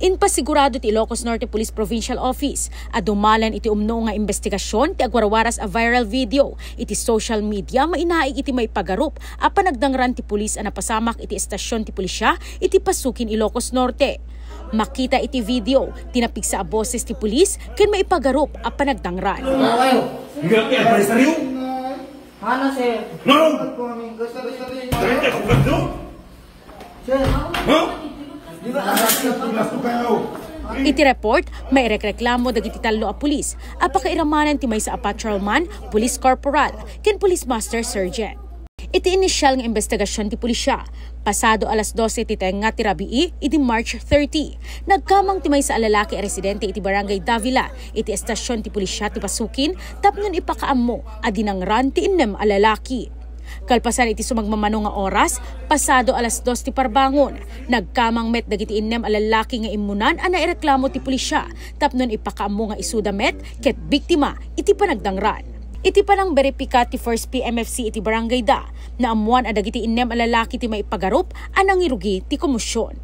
Inpasigurado ti Ilocos Norte Police Provincial Office adumalan iti umno nga investigasyon ti agwarawaras a viral video iti social media mainaig iti may pagarup a panagdangran ti pulis a napasamak iti estasyon ti pulisya iti Pasukin, Ilocos Norte. Makita iti video tinapig sa boses ti pulis ken maipagarup a panagdangran. Hana sir. Iti report, may reklamo dagiti tallo a pulis, apakairamanan ti may sa patrolman, police corporal, ken police master sergeant. Iti inisyal nga investigasyon ti pulisya, pasado alas 12 ti tenga ti rabii, iti March 30. Nagkamang ti may sa lalaki a residente iti Barangay Davila, iti estasyon ti pulisya ti Pasukin, tapnon ipakaammo adinangran ti innem a lalaki. Kalpasan iti sumagmamano nga oras, pasado alas 2 ti parbangon. Nagkamang met dagiti innem a lalaki nga imunan a naireklamo ti pulisya, tapnon ipakaammo nga isuda met ket biktima iti panagdangran. Iti panang beripika ti 1st PMFC iti Barangay Da, na amuan a dagiti innem a lalaki ti maipagarup anang irugi ti komisyon.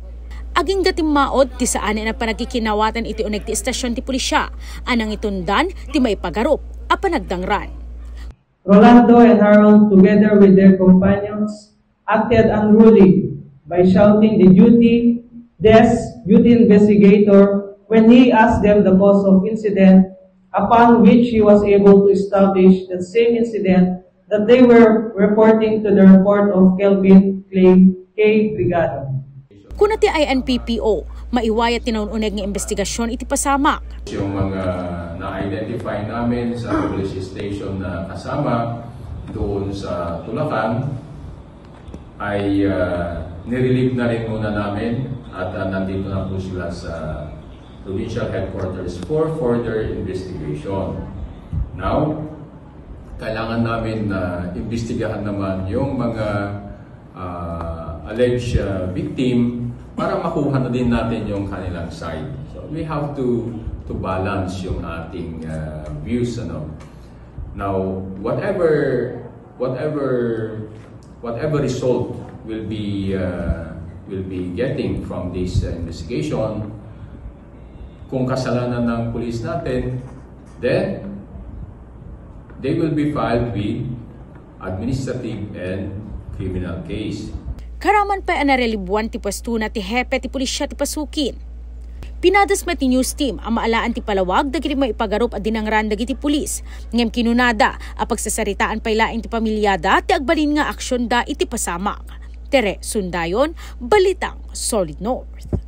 Aging dating maod ti saan na panagkikinawatan iti uneg ti estasyon ti pulisya, anang itundan ti maipagarup a panagdangran. Rolando and Harold, together with their companions, acted unruly by shouting the duty investigator when he asked them the cause of incident, upon which he was able to establish that same incident that they were reporting to the report of Kelvin K. Brigado. Kuna ti INPPO, maiwayat tinununeg nga investigasyon iti pasamak. Yung mga na-identify namin sa police station na kasama doon sa Tulacan ay nirelieve na rin muna namin at nandito na po sila sa provincial headquarters for further investigation. Now, kailangan namin na imbestigahan naman yung mga alleged victim para makuha na din natin yung kanilang side. So we have to balance yung ating views. Now, whatever result we'll be getting from this investigation, kung kasalanan ng pulis natin, then they will be filed with administrative and criminal case. Karaman pa ang narelibuan ti pwesto na ti hepe ti pulisya ti Pasukin. Pinadas met ti news team ang maalaan ti palawag dagiti maipagarup a dinangran dagiti pulis. Ngem kinunada a pagsasaritaan paylaing ti pamilyada ti agbalin nga aksyon da iti pasamak. Tere Sundayon, Balitang Solid North.